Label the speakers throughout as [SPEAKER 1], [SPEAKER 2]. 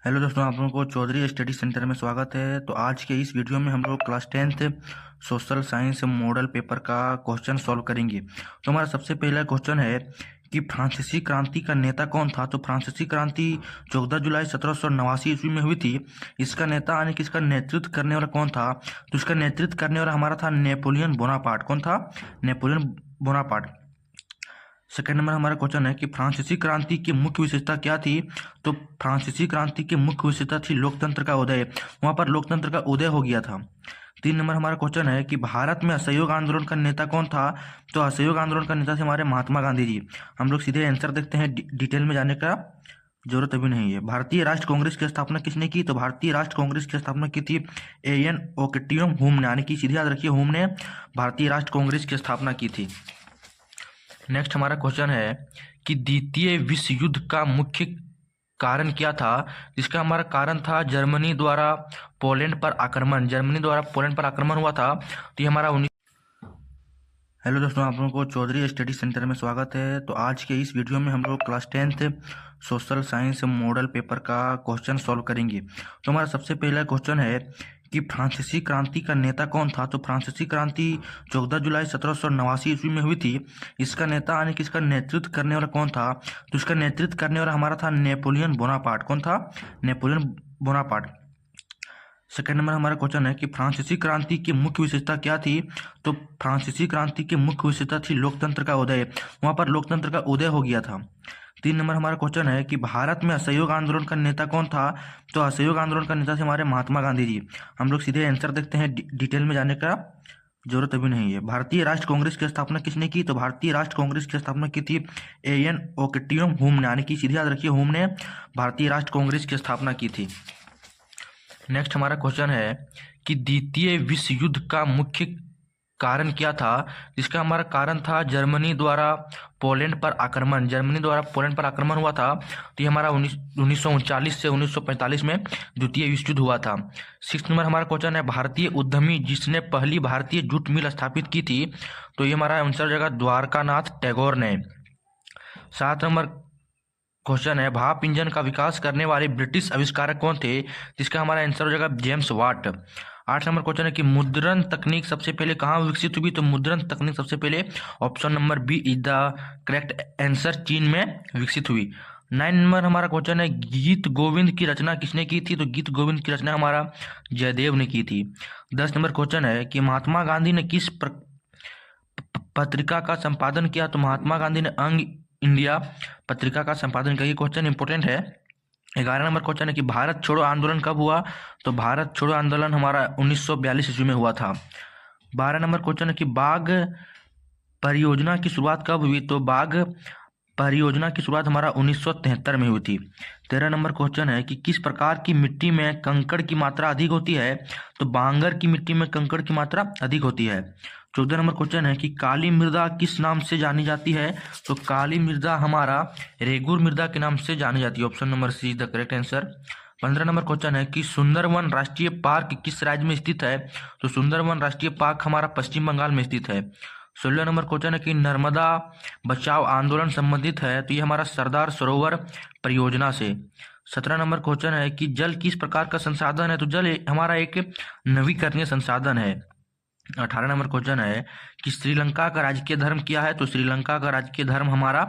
[SPEAKER 1] Hello दोस्तों, आप लोगों को चौधरी स्टडी सेंटर में स्वागत है। तो आज के इस वीडियो में हम लोग class 10th social science model paper का क्वेश्चन सॉल्व करेंगे। तो हमारा सबसे पहला क्वेश्चन है कि फ्रांसीसी क्रांति का नेता कौन था। तो फ्रांसीसी क्रांति 14 जुलाई 1789 ईस्वी में हुई थी। इसका नेता यानी कि इसका नेतृत्व करने वाला कौन था। तो इसका नेतृत्व करने वाला हमारा था नेपोलियन बोनापार्ट। कौन था? Napoleon Bonaparte. सेकेंड नंबर हमारा क्वेश्चन है कि फ्रांसीसी क्रांति की मुख्य विशेषता क्या थी। तो फ्रांसीसी क्रांति की मुख्य विशेषता थी लोकतंत्र का उदय। वहां पर लोकतंत्र का उदय हो गया था। 3 नंबर हमारा क्वेश्चन है कि भारत में असहयोग आंदोलन का नेता कौन था। तो असहयोग आंदोलन का नेता थे हमारे महात्मा गांधी जी। हम लोग सीधे आंसर देखते हैं, डिटेल में जाने का जरूरत अभी नहीं है। भारतीय राष्ट्र कांग्रेस की स्थापना किसने की। तो भारतीय राष्ट्र कांग्रेस की स्थापना की थी एएन ओकेटियम हुम ने, यानी कि सीधे याद रखिए हुम ने भारतीय राष्ट्र कांग्रेस की स्थापना की थी। नेक्स्ट हमारा क्वेश्चन है कि द्वितीय विश्व युद्ध का मुख्य कारण क्या था। जिसका हमारा कारण था जर्मनी द्वारा पोलैंड पर आक्रमण। जर्मनी द्वारा पोलैंड पर आक्रमण हुआ था। तो ये हमारा हेलो दोस्तों, आप लोगों को चौधरी स्टडी सेंटर में स्वागत है। तो आज के इस वीडियो में हम लोग class 10th social science model paper का क्वेश्चन सॉल्व करेंगे। तो हमारा सबसे पहला क्वेश्चन है कि फ्रांसीसी क्रांति का नेता कौन था। तो फ्रांसीसी क्रांति 14 जुलाई 1789 ईस्वी में हुई थी। इसका नेता यानी कि इसका नेतृत्व करने वाला कौन था। तो इसका नेतृत्व करने वाला हमारा था नेपोलियन बोनापार्ट। कौन था? Napoleon Bonaparte. सेकेंड नंबर हमारा क्वेश्चन है कि फ्रांसीसी क्रांति की मुख्य विशेषता क्या थी। तो फ्रांसीसी क्रांति की मुख्य विशेषता थी लोकतंत्र का उदय। वहां पर लोकतंत्र का उदय हो गया था। 3 नंबर हमारा क्वेश्चन है कि भारत में असहयोग आंदोलन का नेता कौन था। तो असहयोग आंदोलन का नेता थे हमारे महात्मा गांधी जी। हम लोग सीधे आंसर देखते हैं, डिटेल में जाने का जरूरत अभी नहीं है। भारतीय राष्ट्र कांग्रेस की स्थापना किसने की। तो भारतीय राष्ट्र कांग्रेस की स्थापना की थी एएन ओकेटियम हुम ने, यानी कि सीधे याद रखिए हुम ने भारतीय राष्ट्र कांग्रेस की स्थापना की थी। नेक्स्ट हमारा क्वेश्चन है कि द्वितीय विश्व युद्ध का मुख्य कारण क्या था। जिसका हमारा कारण था जर्मनी द्वारा पोलैंड पर आक्रमण। जर्मनी द्वारा पोलैंड पर आक्रमण हुआ था। तो ये हमारा 1939 से 1945 में द्वितीय विश्व युद्ध हुआ था। 6 नंबर हमारा क्वेश्चन है भारतीय उद्यमी जिसने पहली भारतीय जूट मिल स्थापित की थी। तो ये हमारा आंसर हो जाएगा द्वारकानाथ टैगोर ने। 7 नंबर क्वेश्चन है भाप इंजन का विकास करने वाले ब्रिटिश आविष्कारक कौन थे। जिसका हमारा आंसर हो जाएगा जेम्स वाट। 8 नंबर क्वेश्चन है कि मुद्रण तकनीक सबसे पहले कहाँ विकसित हुई। तो मुद्रण तकनीक सबसे पहले option number B is the correct answer, चीन में विकसित हुई। 9 नंबर हमारा क्वेश्चन है गीत गोविंद की रचना किसने की थी। तो गीत गोविंद की रचना हमारा जयदेव ने की थी। 10 नंबर क्वेश्चन है कि महात्मा गांधी ने किस पत्रिका का संपादन किया। तो महात्मा गांधी ने अंग इंडिया पत्रिका का संपादन किया। ये क्वेश्चन इंपोर्टेंट है। 11 नंबर क्वेश्चन है कि भारत छोड़ो आंदोलन कब हुआ। तो भारत छोड़ो आंदोलन हमारा 1942 ईस्वी में हुआ था। 12 नंबर क्वेश्चन है कि बाघ परियोजना की शुरुआत कब हुई। तो बाघ परियोजना की शुरुआत हमारा 1973 में हुई थी। 13 नंबर क्वेश्चन है कि किस प्रकार की मिट्टी में कंकड़ की मात्रा अधिक होती है। तो बांगर की मिट्टी में कंकड़ की मात्रा अधिक होती है। 14 नंबर क्वेश्चन है कि काली मृदा किस नाम से जानी जाती है। तो काली मृदा हमारा रेगुर मृदा के नाम से जानी जाती है। Option number C is the correct answer. 15 number question है कि सुंदरवन राष्ट्रीय पार्क किस राज्य में स्थित है। तो सुंदरवन राष्ट्रीय पार्क हमारा पश्चिम बंगाल में स्थित है। 16 नंबर क्वेश्चन है कि नर्मदा बचाओ आंदोलन संबंधित है। तो ये हमारा सरदार सरोवर परियोजना से। 17 नंबर क्वेश्चन है कि जल किस प्रकार का संसाधन है। तो जल हमारा एक नवीकरणीय संसाधन है। 18 नंबर क्वेश्चन है कि श्रीलंका का राजकीय धर्म क्या है। तो श्रीलंका का राजकीय धर्म हमारा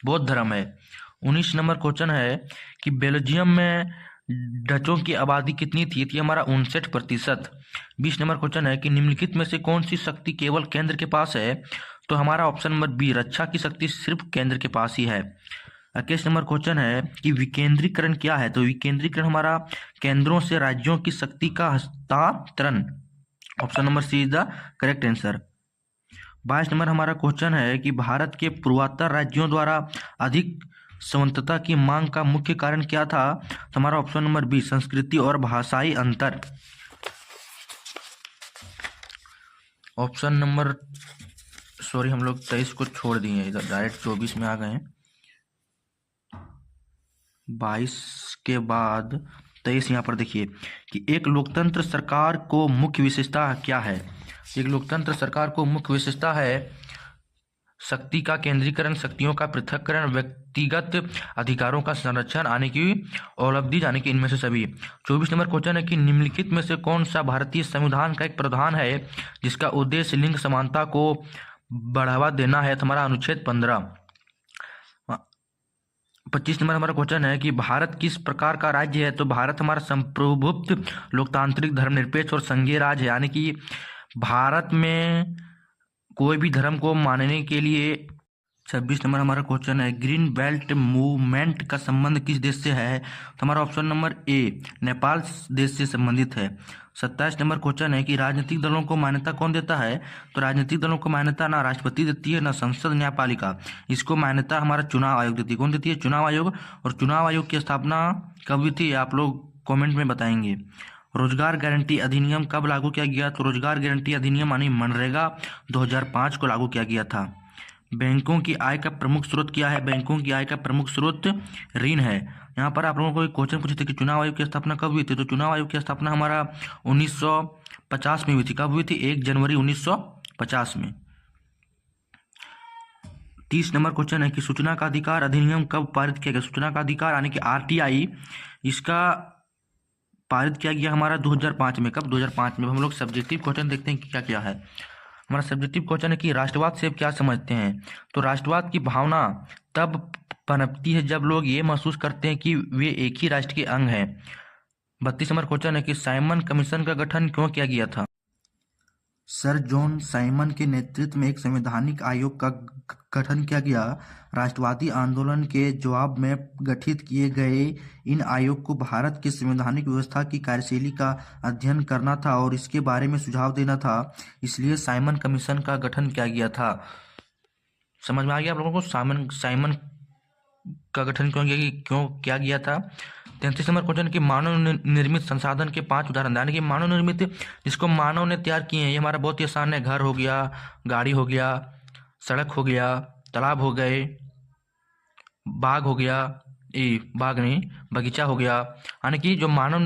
[SPEAKER 1] बौद्ध धर्म है। 19 नंबर क्वेश्चन है कि बेल्जियम में डचों की आबादी कितनी थी। तो हमारा 59%। 20 नंबर क्वेश्चन है कि निम्नलिखित में से कौन सी शक्ति केवल केंद्र के पास है। तो हमारा ऑप्शन नंबर बी रक्षा की शक्ति सिर्फ केंद्र के पास ही है। 21 नंबर क्वेश्चन है कि विकेंद्रीकरण क्या है। तो विकेंद्रीकरण हमारा केंद्रों से राज्यों की शक्ति का हस्तांतरण। Option number C is the correct answer. 22 number हमारा क्वेश्चन है कि भारत के पूर्वोत्तर राज्यों द्वारा अधिक स्वतंत्रता की मांग का मुख्य कारण क्या था। तो हमारा ऑप्शन नंबर बी संस्कृति और भाषाई अंतर। ऑप्शन नंबर सॉरी हम लोग 23 को छोड़ दिए, इधर डायरेक्ट 24 में आ गए हैं। 22 के बाद 23 यहाँ पर देखिए कि एक लोकतंत्र सरकार को मुख्य विशेषता क्या है। एक लोकतंत्र सरकार को मुख्य विशेषता है शक्ति का केंद्रीकरण, शक्तियों का पृथक्करण, व्यक्तिगत अधिकारों का संरक्षण, आने की उपलब्धि, यानी कि इनमें से सभी। 24 नंबर क्वेश्चन है कि निम्नलिखित में से कौन सा भारतीय संविधान का एक प्रावधान है जिसका उद्देश्य लिंग समानता को बढ़ावा देना है? तो हमारा अनुच्छेद 15। 25 नंबर हमारा क्वेश्चन है कि भारत किस प्रकार का राज्य है? तो भारत हमारा संप्रभुत्व, लोकतांत्रिक, धर्मनिरपेक्ष और संघीय राज्य है, यानी कि भारत में कोई भी धर्म को मानने के लिए। 26 नंबर हमारा क्वेश्चन है ग्रीन बेल्ट मूवमेंट का संबंध किस देश से है? तो हमारा ऑप्शन नंबर ए नेपाल देश से संबंधित है। 27 नंबर क्वेश्चन है कि राजनीतिक दलों को मान्यता कौन देता है? तो राजनीतिक दलों को मान्यता ना राष्ट्रपति देती है ना संसद न्यायपालिका, इसको मान्यता हमारा चुनाव आयोग देती है। कौन देती है? चुनाव आयोग। और चुनाव आयोग की स्थापना कब हुई थी? आप लोग कॉमेंट में बताएंगे। रोजगार गारंटी अधिनियम कब लागू किया गया? तो रोजगार गारंटी अधिनियम यानी मनरेगा 2005 को लागू किया गया था। बैंकों की आय का प्रमुख स्रोत क्या है? बैंकों की आय का प्रमुख स्रोत ऋण है। यहाँ पर आप लोगों को एक क्वेश्चन पूछे थे कि चुनाव आयोग की स्थापना कब हुई थी? तो चुनाव आयोग की स्थापना हमारा 1950 में हुई थी। कब हुई थी? 1 जनवरी 1950 में। 30 नंबर क्वेश्चन है कि सूचना का अधिकार अधिनियम कब पारित किया गया? सूचना का अधिकार यानी कि RTI, इसका पारित किया गया हमारा 2005 में। कब? 2005 में। हम लोग सब्जेक्टिव क्वेश्चन देखते हैं कि क्या क्या है। हमारा सब्जेक्टिव क्वेश्चन है कि राष्ट्रवाद से क्या समझते हैं? तो राष्ट्रवाद की भावना तब पनपती है जब लोग ये महसूस करते हैं कि वे एक ही राष्ट्र के अंग हैं। 32 नंबर क्वेश्चन है कि साइमन कमीशन का गठन क्यों किया गया था? सर जॉन साइमन के नेतृत्व में एक संवैधानिक आयोग का गठन किया गया। राष्ट्रवादी आंदोलन के जवाब में गठित किए गए इन आयोग को भारत की संवैधानिक व्यवस्था की कार्यशैली का अध्ययन करना था और इसके बारे में सुझाव देना था, इसलिए साइमन कमीशन का गठन किया गया था। समझ में आ गया आप लोगों को साइमन का गठन क्यों किया गया था? 33 नंबर क्वेश्चन कि मानव निर्मित संसाधन के 5 उदाहरण, यानी कि मानव निर्मित जिसको मानव ने तैयार किए हैं, ये हमारा बहुत ही आसान है। घर हो गया, गाड़ी हो गया, सड़क हो गया, तालाब हो गए, बाग हो गया, बाग नहीं बगीचा हो गया, यानी कि जो मानव